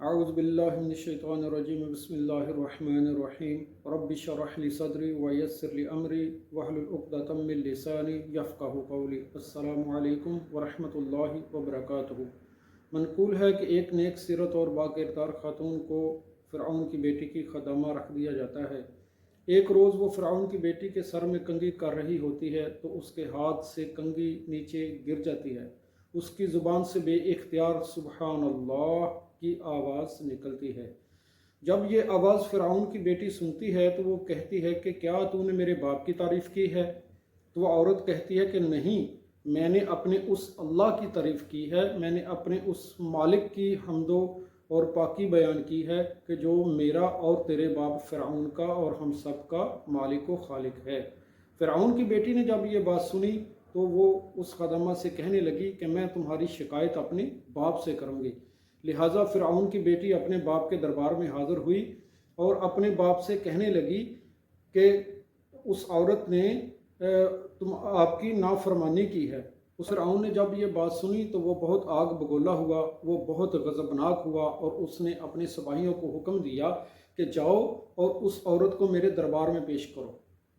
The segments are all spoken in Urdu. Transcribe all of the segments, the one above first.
اعوذ باللہ من الشیطان الرجیم بسم اللہ الرحمن الرحیم رب اشرح لی صدری ویسر لی امری واحلل عقدۃ من لسانی یفقہوا قولی۔ السلام علیکم ورحمۃ اللہ وبرکاتہ۔ منقول ہے کہ ایک نیک سیرت اور باکردار خاتون کو فرعون کی بیٹی کی خدامہ رکھ دیا جاتا ہے۔ ایک روز وہ فرعون کی بیٹی کے سر میں کنگھی کر رہی ہوتی ہے تو اس کے ہاتھ سے کنگھی نیچے گر جاتی ہے۔ اس کی زبان سے بے اختیار سبحان اللہ کی آواز نکلتی ہے۔ جب یہ آواز فرعون کی بیٹی سنتی ہے تو وہ کہتی ہے کہ کیا تو نے میرے باپ کی تعریف کی ہے؟ تو وہ عورت کہتی ہے کہ نہیں، میں نے اپنے اس اللہ کی تعریف کی ہے، میں نے اپنے اس مالک کی حمد اور پاکی بیان کی ہے کہ جو میرا اور تیرے باپ فرعون کا اور ہم سب کا مالک و خالق ہے۔ فرعون کی بیٹی نے جب یہ بات سنی تو وہ اس خادمہ سے کہنے لگی کہ میں تمہاری شکایت اپنے باپ سے کروں گی۔ لہٰذا فرعون کی بیٹی اپنے باپ کے دربار میں حاضر ہوئی اور اپنے باپ سے کہنے لگی کہ اس عورت نے آپ کی نافرمانی کی ہے۔ اس فرعون نے جب یہ بات سنی تو وہ بہت آگ بگولا ہوا، وہ بہت غضبناک ہوا اور اس نے اپنے سپاہیوں کو حکم دیا کہ جاؤ اور اس عورت کو میرے دربار میں پیش کرو۔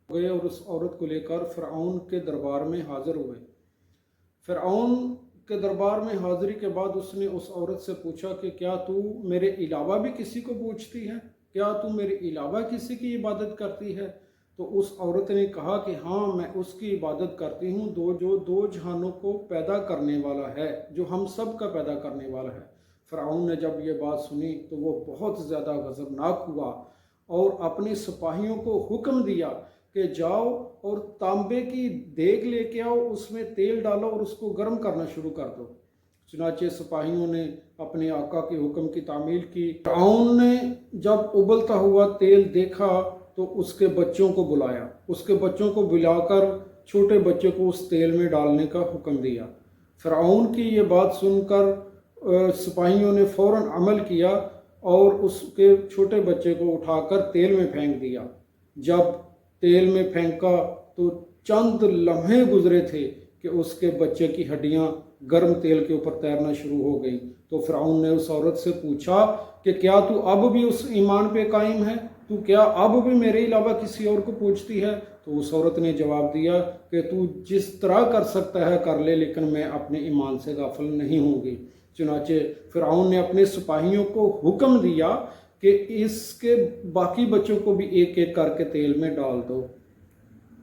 گئے اور اس عورت کو لے کر فرعون کے دربار میں حاضر ہوئے۔ فرعون کے دربار میں حاضری کے بعد اس نے اس عورت سے پوچھا کہ کیا تو میرے علاوہ بھی کسی کو پوچھتی ہے؟ کیا تو میرے علاوہ کسی کی عبادت کرتی ہے؟ تو اس عورت نے کہا کہ ہاں، میں اس کی عبادت کرتی ہوں جو دو جہانوں کو پیدا کرنے والا ہے، جو ہم سب کا پیدا کرنے والا ہے۔ فرعون نے جب یہ بات سنی تو وہ بہت زیادہ غضبناک ہوا اور اپنے سپاہیوں کو حکم دیا کہ جاؤ اور تانبے کی دیگ لے کے آؤ، اس میں تیل ڈالو اور اس کو گرم کرنا شروع کر دو۔ چنانچہ سپاہیوں نے اپنے آقا کے حکم کی تعمیل کی۔ فرعون نے جب ابلتا ہوا تیل دیکھا تو اس کے بچوں کو بلایا، اس کے بچوں کو بلا کر چھوٹے بچے کو اس تیل میں ڈالنے کا حکم دیا۔ فرعون کی یہ بات سن کر سپاہیوں نے فوراً عمل کیا اور اس کے چھوٹے بچے کو اٹھا کر تیل میں پھینک دیا۔ جب تیل میں پھینکا تو چند لمحے گزرے تھے کہ اس کے بچے کی ہڈیاں گرم تیل کے اوپر تیرنا شروع ہو گئیں۔ تو فرعون نے اس عورت سے پوچھا کہ کیا تو اب بھی اس ایمان پہ قائم ہے؟ تو کیا اب بھی میرے علاوہ کسی اور کو پوچھتی ہے؟ تو اس عورت نے جواب دیا کہ تو جس طرح کر سکتا ہے کر لے، لیکن میں اپنے ایمان سے غافل نہیں ہوں گی۔ چنانچہ فرعون نے اپنے سپاہیوں کو حکم دیا کہ اس کے باقی بچوں کو بھی ایک ایک کر کے تیل میں ڈال دو۔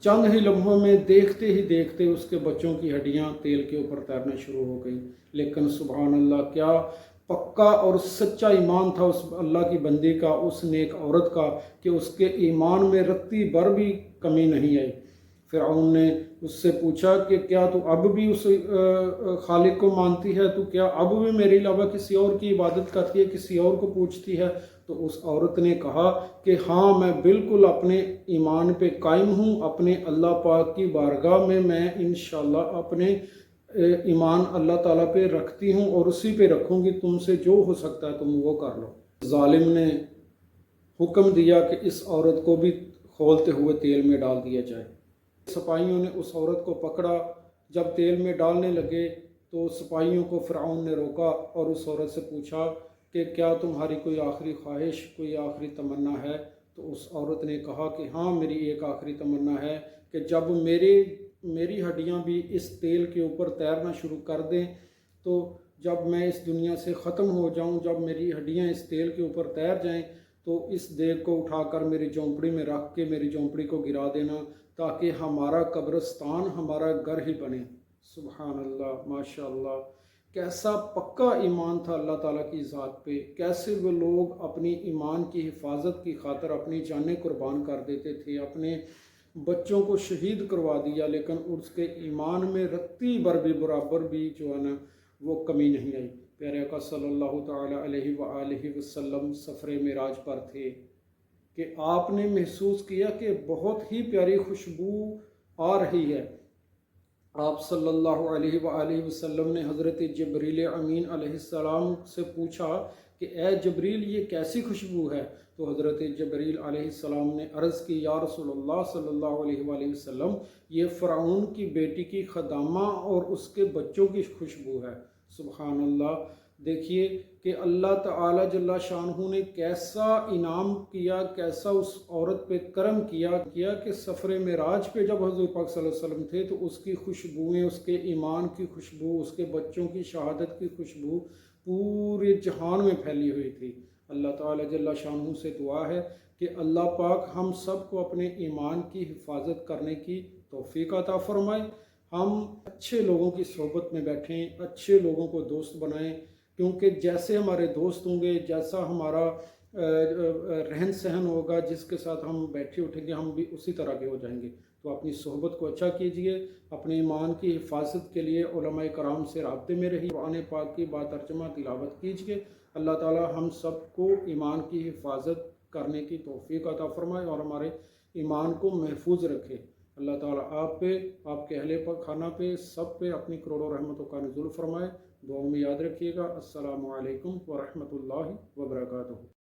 چند ہی لمحوں میں دیکھتے ہی دیکھتے اس کے بچوں کی ہڈیاں تیل کے اوپر تیرنا شروع ہو گئی۔ لیکن سبحان اللہ، کیا پکا اور سچا ایمان تھا اس اللہ کی بندی کا، اس نیک عورت کا، کہ اس کے ایمان میں رتی بھر بھی کمی نہیں آئی۔ فرعون نے اس سے پوچھا کہ کیا تو اب بھی اس خالق کو مانتی ہے؟ تو کیا اب بھی میرے علاوہ کسی اور کی عبادت کرتی ہے، کسی اور کو پوچھتی ہے؟ تو اس عورت نے کہا کہ ہاں، میں بالکل اپنے ایمان پہ قائم ہوں، اپنے اللہ پاک کی بارگاہ میں انشاءاللہ اپنے ایمان اللہ تعالیٰ پہ رکھتی ہوں اور اسی پہ رکھوں گی، تم سے جو ہو سکتا ہے تم وہ کر لو۔ ظالم نے حکم دیا کہ اس عورت کو بھی کھولتے ہوئے تیل میں ڈال دیا جائے۔ سپاہیوں نے اس عورت کو پکڑا۔ جب تیل میں ڈالنے لگے تو سپاہیوں کو فرعون نے روکا اور اس عورت سے پوچھا کہ کیا تمہاری کوئی آخری خواہش، کوئی آخری تمنا ہے؟ تو اس عورت نے کہا کہ ہاں، میری ایک آخری تمنا ہے کہ جب میری ہڈیاں بھی اس تیل کے اوپر تیرنا شروع کر دیں، تو جب میں اس دنیا سے ختم ہو جاؤں، جب میری ہڈیاں اس تیل کے اوپر تیر جائیں تو اس دیگ کو اٹھا کر میری جھونپڑی میں رکھ کے میری جھونپڑی کو گرا دینا، تاکہ ہمارا قبرستان ہمارا گھر ہی بنے۔ سبحان اللہ، ماشاء اللہ، کیسا پکا ایمان تھا اللہ تعالیٰ کی ذات پہ، کیسے وہ لوگ اپنی ایمان کی حفاظت کی خاطر اپنی جانیں قربان کر دیتے تھے، اپنے بچوں کو شہید کروا دیا، لیکن اس کے ایمان میں رتی بھر بھی برابر بھی جو ہے نا وہ کمی نہیں آئی۔ پیارے آقا صلی اللہ تعالیٰ علیہ وآلہ وسلم سفر معراج پر تھے کہ آپ نے محسوس کیا کہ بہت ہی پیاری خوشبو آ رہی ہے۔ آپ صلی اللہ علیہ وآلہ وسلم نے حضرت جبریل امین علیہ السلام سے پوچھا کہ اے جبریل، یہ کیسی خوشبو ہے؟ تو حضرت جبریل علیہ السلام نے عرض کی، یا رسول اللہ صلی اللہ علیہ وآلہ وسلم، یہ فرعون کی بیٹی کی خدامہ اور اس کے بچوں کی خوشبو ہے۔ سبحان اللہ، دیکھیے کہ اللہ تعالی جل شانہ نے کیسا انعام کیا، کیسا اس عورت پہ کرم کیا کہ سفر معراج پہ جب حضور پاک صلی اللہ علیہ وسلم تھے تو اس کی خوشبوئیں، اس کے ایمان کی خوشبو، اس کے بچوں کی شہادت کی خوشبو پورے جہان میں پھیلی ہوئی تھی۔ اللہ تعالی جل شانہ سے دعا ہے کہ اللہ پاک ہم سب کو اپنے ایمان کی حفاظت کرنے کی توفیق عطا فرمائے، ہم اچھے لوگوں کی صحبت میں بیٹھیں، اچھے لوگوں کو دوست بنائیں، کیونکہ جیسے ہمارے دوست ہوں گے، جیسا ہمارا رہن سہن ہوگا، جس کے ساتھ ہم بیٹھے اٹھیں گے، ہم بھی اسی طرح کے ہو جائیں گے۔ تو اپنی صحبت کو اچھا کیجئے، اپنے ایمان کی حفاظت کے لیے علماء کرام سے رابطے میں رہیے، قرآن پاک کی با ترجمہ تلاوت کیجئے۔ اللہ تعالی ہم سب کو ایمان کی حفاظت کرنے کی توفیق عطا فرمائے اور ہمارے ایمان کو محفوظ رکھے۔ اللہ تعالیٰ آپ پہ، آپ کے اہل خانہ پہ، سب پہ اپنی کروڑوں رحمتوں کا نزول فرمائے۔ دعاؤں میں یاد رکھیے گا۔ السلام علیکم ورحمۃ اللہ وبرکاتہ۔